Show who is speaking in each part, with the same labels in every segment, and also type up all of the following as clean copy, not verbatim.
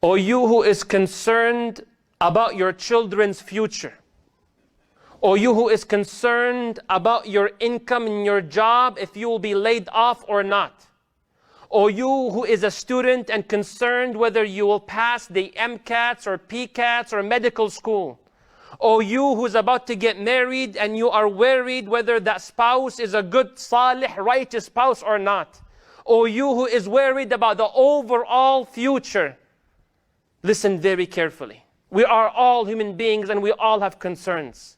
Speaker 1: O you who is concerned about your children's future. O you who is concerned about your income in your job, if you will be laid off or not. O you who is a student and concerned whether you will pass the MCATs or PCATs or medical school. O you who's about to get married and you are worried whether that spouse is a good, salih, righteous spouse or not. O you who is worried about the overall future. Listen very carefully. We are all human beings and we all have concerns.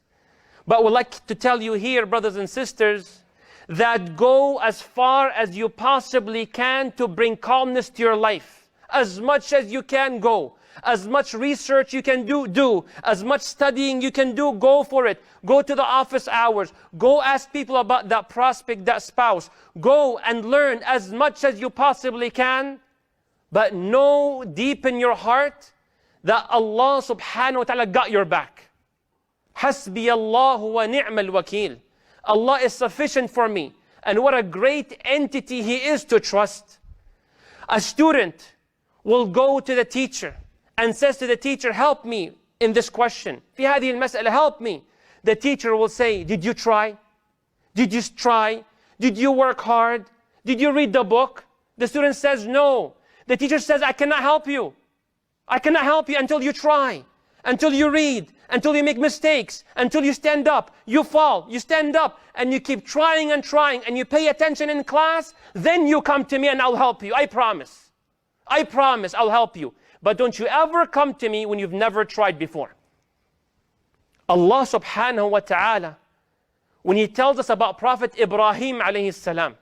Speaker 1: But we'd like to tell you here, brothers and sisters, that go as far as you possibly can to bring calmness to your life. As much as you can go. As much research you can do. As much studying you can do, go for it. Go to the office hours. Go ask people about that prospect, that spouse. Go and learn as much as you possibly can. But know deep in your heart that Allah subhanahu wa ta'ala got your back. Hasbi Allahu wa ni'mal wakil. Allah is sufficient for me. And what a great entity He is to trust. A student will go to the teacher and says to the teacher, help me in this question. في هذه المسألة, help me. The teacher will say, did you try? Did you try? Did you work hard? Did you read the book? The student says, no. The teacher says, I cannot help you. I cannot help you until you try, until you read, until you make mistakes, until you stand up, you fall, you stand up, and you keep trying and trying, and you pay attention in class, then you come to me and I'll help you. I promise. I promise I'll help you. But don't you ever come to me when you've never tried before. Allah subhanahu wa ta'ala, when He tells us about Prophet Ibrahim alayhi salam,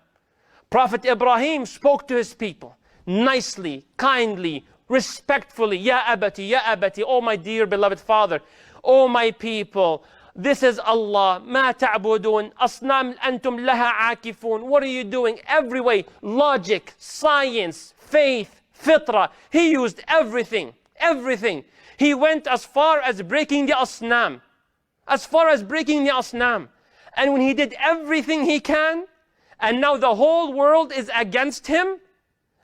Speaker 1: Prophet Ibrahim spoke to his people nicely, kindly, respectfully. Ya abati, oh my dear beloved father, oh my people, this is Allah. Ma ta'budun, asnam antum laha akifun. What are you doing? Every way, logic, science, faith, fitra. He used everything, everything. He went as far as breaking the asnam, as far as breaking the asnam. And when he did everything he can, and now the whole world is against him,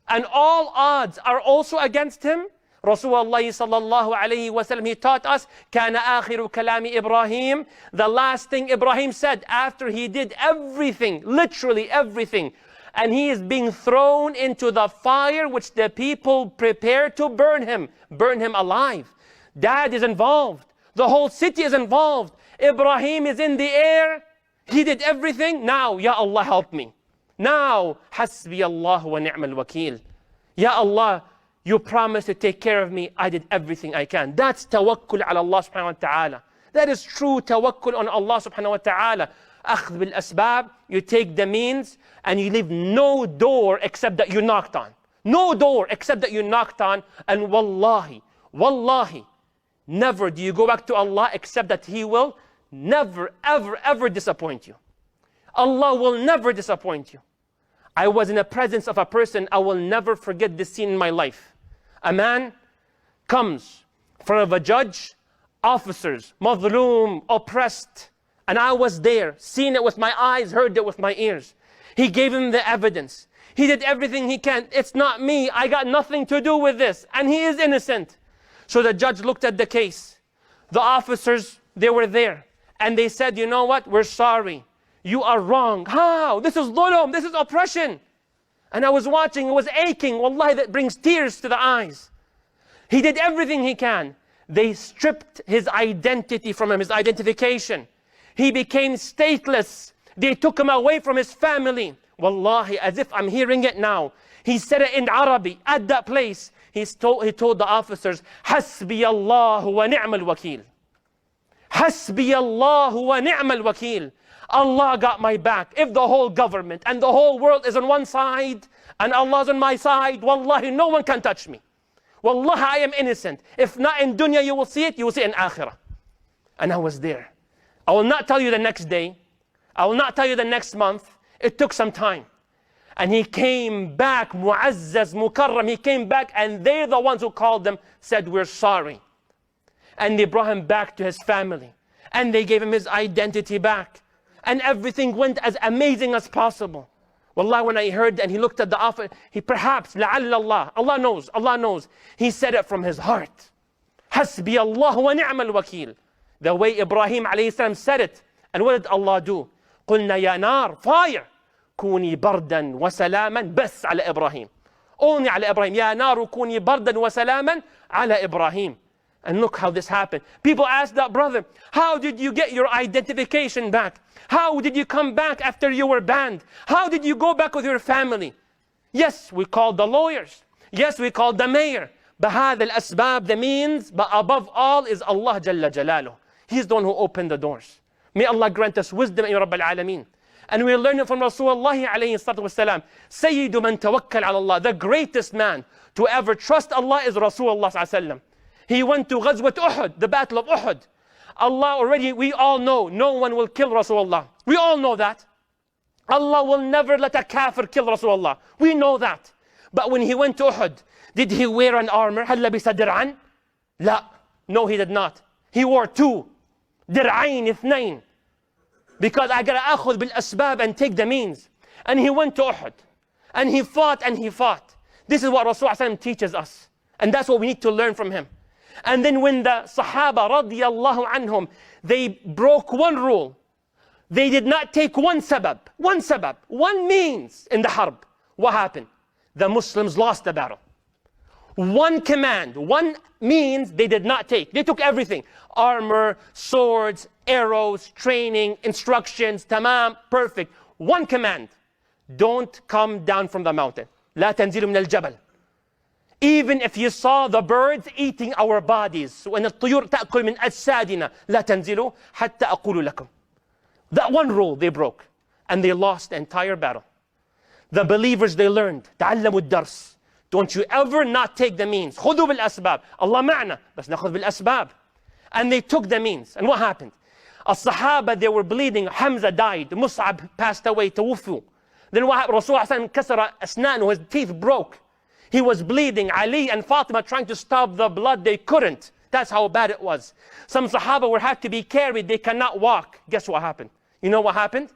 Speaker 1: and all odds are also against him, Rasulullah sallallahu alayhi wa sallam, he taught us, كَانَ آخِرُ كَلَامِ إِبْرَاهِيمِ. The last thing Ibrahim said after he did everything, literally everything, and he is being thrown into the fire which the people prepared to burn him alive. Dad is involved. The whole city is involved. Ibrahim is in the air. He did everything. Now, Ya Allah, help me. Now, Hasbi Allah wa ni'mal wakil. Ya Allah, you promised to take care of me. I did everything I can. That's tawakkul ala Allah subhanahu wa ta'ala. That is true tawakkul on Allah subhanahu wa ta'ala. Akhd bil asbab, you take the means and you leave no door except that you knocked on. No door except that you knocked on. And wallahi, never do you go back to Allah except that He will never, ever, ever disappoint you. Allah will never disappoint you. I was in the presence of a person, I will never forget this scene in my life. A man comes in front of a judge, officers, madhloom, oppressed, and I was there, seen it with my eyes, heard it with my ears. He gave him the evidence. He did everything he can. It's not me, I got nothing to do with this, and he is innocent. So the judge looked at the case. The officers, they were there, and they said, you know what, we're sorry. You are wrong. How? This is dhulm, this is oppression. And I was watching, it was aching. Wallahi, that brings tears to the eyes. He did everything he can. They stripped his identity from him, his identification. He became stateless. They took him away from his family. Wallahi, as if I'm hearing it now. He said it in Arabic at that place. He told the officers, Hasbi Allah wa ni'mal wakil. Hasbi Allah wa ni'mal wakil. Allah got my back. If the whole government and the whole world is on one side and Allah's on my side, wallahi, no one can touch me. Wallahi, I am innocent. If not in dunya you will see it, you will see it in akhirah. And I was there. I will not tell you the next day. I will not tell you the next month. It took some time. And he came back, mu'azzaz, mukarram. He came back and they're the ones who called him, said, we're sorry. And they brought him back to his family. And they gave him his identity back. And everything went as amazing as possible. Wallah, when I heard and he looked at the offer, he perhaps, لعل Allah, Allah knows. He said it from his heart. حسبي الله ونعم الوكيل. The way Ibrahim alayhi salam said it. And what did Allah do? قلنا يا نار, fire, كوني بردا وسلاما بس على إبراهيم. Only على إبراهيم. يا نار كوني بردا وسلاما على إبراهيم. And look how this happened. People ask that brother, how did you get your identification back? How did you come back after you were banned? How did you go back with your family? Yes, we called the lawyers. Yes, we called the mayor. بهذا الأسباب, the means, but above all is Allah Jalla Jalaluh. He's the one who opened the doors. May Allah grant us wisdom, Ya Rabb al-Alameen. And we learn it from Rasulullah alayhi salatu wasalam. Sayyidu man tawakkal ala Allah. The greatest man to ever trust Allah is Rasulullah sallallahu alayhi wa sallam. He went to Ghazwat Uhud, the battle of Uhud. Allah already, we all know, no one will kill Rasulullah. We all know that. Allah will never let a kafir kill Rasulullah. We know that. But when he went to Uhud, did he wear an armor? هل لبس درعا؟ لا. No, he did not. He wore two. درعين اثنين. Because I gotta أخذ بالأسباب and take the means. And he went to Uhud. And he fought and he fought. This is what Rasulullah teaches us. And that's what we need to learn from him. And then when the Sahaba radiyallahu anhum, they broke one rule. They did not take one sabab, one means in the harb. What happened? The Muslims lost the battle. One command, one means they did not take. They took everything. Armor, swords, arrows, training, instructions, tamam, perfect. One command. Don't come down from the mountain. لا تنزلوا من الجبل. Even if you saw the birds eating our bodies, وأن الطيور تأكل من أجسادنا لا تنزلوا حتى أقول لكم. That one rule they broke, and they lost the entire battle. The believers, they learned تعلموا الدرس. Don't you ever not take the means. خذوا بالأسباب. Allah معنا بس نأخذ بالأسباب. And they took the means. And what happened? الصحابة, they were bleeding. Hamza died. Mus'ab passed away. توفوا. Then what happened? Rasulullah كسر أسنانه, his teeth broke. He was bleeding. Ali and Fatima trying to stop the blood. They couldn't. That's how bad it was. Some Sahaba were had to be carried. They cannot walk. Guess what happened? You know what happened?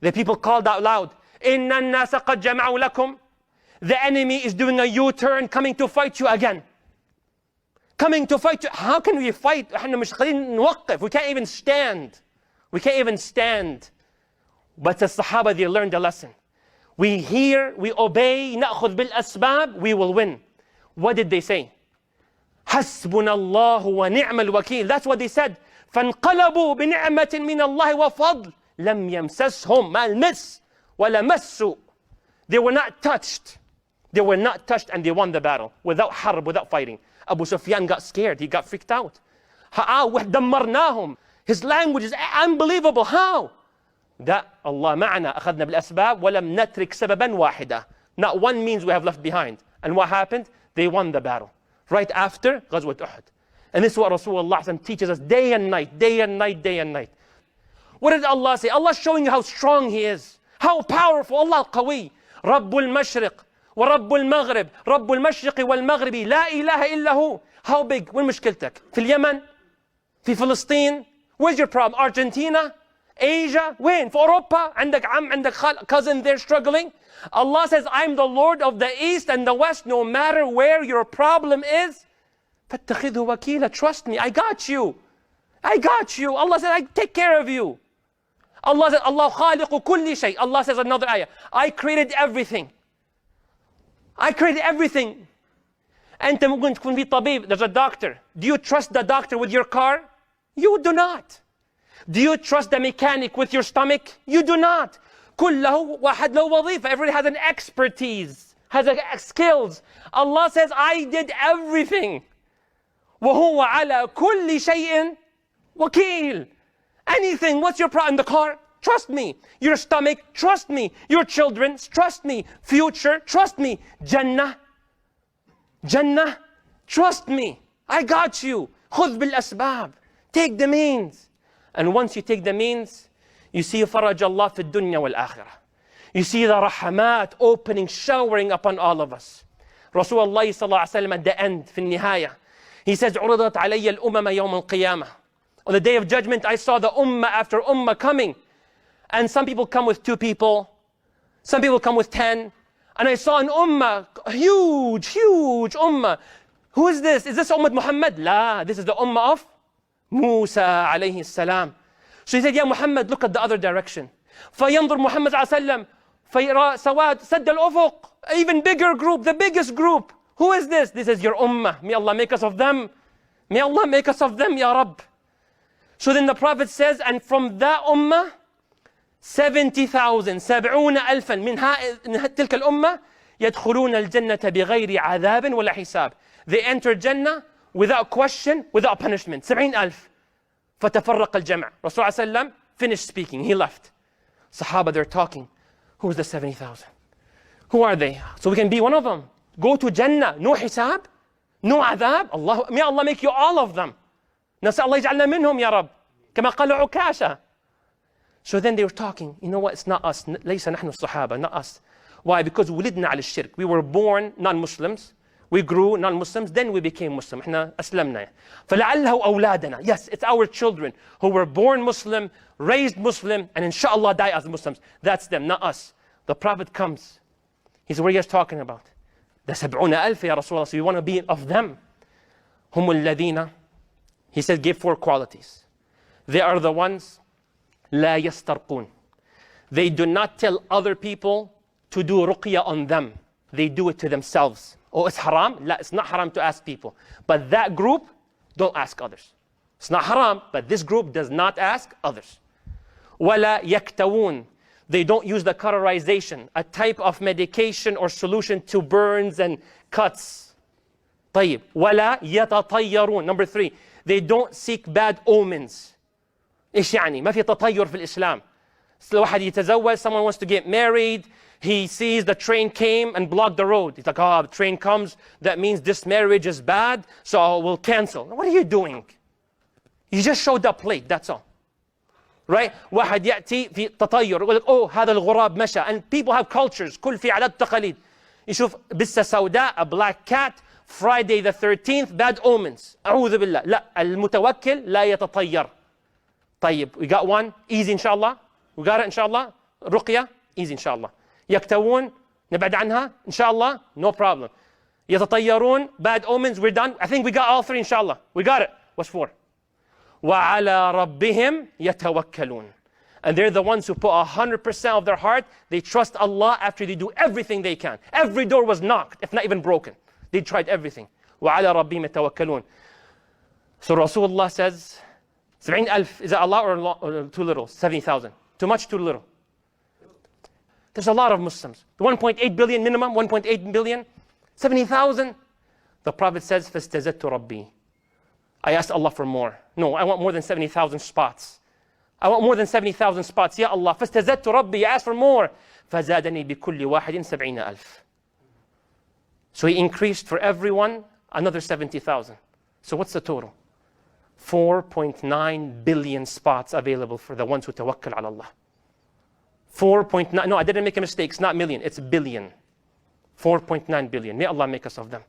Speaker 1: The people called out loud, إِنَّ النَّاسَ قَدْ جَمَعُوا لَكُمْ. The enemy is doing a U-turn, coming to fight you again. Coming to fight you. How can we fight? إحنا مش قادرين نوقف. We can't even stand. We can't even stand. But the Sahaba, they learned a lesson. We hear, we obey, نأخذ بالأسباب, we will win. What did they say? حسبنا الله ونعم الوكيل. That's what they said. فانقلبوا بنعمة من الله وفضل لم يمسسهم ما المس ولا مسوا. They were not touched. They were not touched, and they won the battle without harb, without fighting. Abu Sufyan got scared. He got freaked out. دمرناهم. His language is unbelievable. How? That Allah معنا أخذنا بالأسباب ولم نترك سببا واحدا. Not one means we have left behind. And what happened? They won the battle. Right after Ghazwat Uhud. And this is what Rasulullah teaches us day and night, day and night, day and night. What did Allah say? Allah is showing you how strong He is. How powerful. Allah al-Qawi. رب المشرق ورب المغرب رب المشرق والمغرب لا إله إلا هو. How big? وين مشكلتك؟ في اليمن؟ في فلسطين؟ Where's your problem? Argentina? Asia? وين؟ في أوروبا؟ عندك عم عندك cousin there struggling? Allah says, I'm the Lord of the East and the West, no matter where your problem is. فاتخذه وكيلا. Trust me, I got you. I got you. Allah says, I take care of you. Allah says, Allah خالق كل شيء. Allah says another ayah, I created everything. I created everything. أنت ممكن تكون في طبيب. There's a doctor. Do you trust the doctor with your car? You do not. Do you trust the mechanic with your stomach? You do not. كله واحد له وظيفة. Everybody has an expertise, has a skills. Allah says, I did everything. وهو على كل شيء وكيل. Anything, what's your problem? The car? Trust me. Your stomach? Trust me. Your children? Trust me. Future? Trust me. Jannah? Jannah? Trust me. I got you. خذ بالأسباب. Take the means. And once you take the means, you see فرج الله في الدنيا والآخرة. You see the rahamat opening, showering upon all of us. Rasulullah sallallahu alaihi wasallam at the end, في النهاية, he says, عرضت علي الأمم يوم القيامة. On the day of judgment, I saw the ummah after ummah coming. And some people come with two people. Some people come with 10. And I saw an ummah, huge ummah. Who is this? Is this Ummah Muhammad? La, this is the ummah of Musa alayhi salam. So he said, Ya Muhammad, look at the other direction. فينظر محمد صلى الله عليه وسلم فيرى سواد سد الأفق. Even bigger group, the biggest group. Who is this? This is your ummah. May Allah make us of them. May Allah make us of them, Ya Rabb. So then the Prophet says, and from that ummah, 70,000 70 ألفا من تلك الأمة يدخلون الجنة بغير عذاب ولا حساب. They enter Jannah without question, without punishment. 70,000. فتفرق الجمع. Rasul صلى الله عليه وسلم finished speaking. He left. Sahaba, they're talking. Who's the 70,000? Who are they? So we can be one of them. Go to Jannah. No hisab, no adhab. Allah, may Allah make you all of them. نسأل الله يجعلنا منهم يا رب. كما قال عكاشة. So then they were talking. You know what? It's not us. ليس نحن الصحابة. Not us. Why? Because ولدنا على الشرك. We were born non-Muslims. We grew non-Muslims. Then we became Muslim. إحنا أسلمنا. فلعله أولادنا. Yes, it's our children who were born Muslim, raised Muslim, and inshallah die as Muslims. That's them, not us. The Prophet comes. He said, what are you guys talking about? The 70,000 يا رسول الله. So you want to be of them. هم الذين. He said, give 4 qualities. They are the ones لا يسترقون. They do not tell other people to do ruqya on them. They do it to themselves. Oh, it's haram? لا, it's not haram to ask people. But that group, don't ask others. It's not haram, but this group does not ask others. ولا يكتوون. They don't use the cauterization, a type of medication or solution to burns and cuts. طيب. ولا يتطيرون. Number 3, they don't seek bad omens. إيش يعني؟ ما في تطير في الإسلام. لو واحد يتزوج, someone wants to get married, he sees the train came and blocked the road. He's like, oh, the train comes, that means this marriage is bad, so we'll cancel. What are you doing? You just showed up late, that's all. Right? واحد يأتي في تطير يقول لك, oh, هذا الغراب مشى. And people have cultures. كل في عادات تقاليد. يشوف بسة سوداء, a black cat, Friday the 13th, bad omens. أعوذ بالله. لا, المتوكل لا يتطير. طيب, we got one, easy inshallah. We got it inshallah. رقية, easy inshallah. يكتوون, نبعد عنها inshallah, no problem. يتطيرون, bad omens, we're done. I think we got all 3 inshallah. We got it. What's 4? وعلى ربهم يتوكلون. And they're the ones who put 100% of their heart. They trust Allah after they do everything they can. Every door was knocked, if not even broken. They tried everything. وعلى ربهم يتوكلون. So Rasulullah says, 70,000, is that a lot or too little? 70,000. Too much, too little? There's a lot of Muslims. 1.8 billion minimum, 1.8 billion, 70,000. The Prophet says, فَاسْتَزَدْتُ رَبِّي. I asked Allah for more. No, I want more than 70,000 spots. I want more than 70,000 spots. Ya Allah, فَاسْتَزَدْتُ رَبِّي. I asked for more. فَزَادَنِي بِكُلِّ وَاحِدٍ 70,000. So he increased for everyone another 70,000. So what's the total? 4.9 billion spots available for the ones who tawakkal ala Allah. 4.9, no, I didn't make a mistake, it's not million, it's billion. 4.9 billion. May Allah make us of them.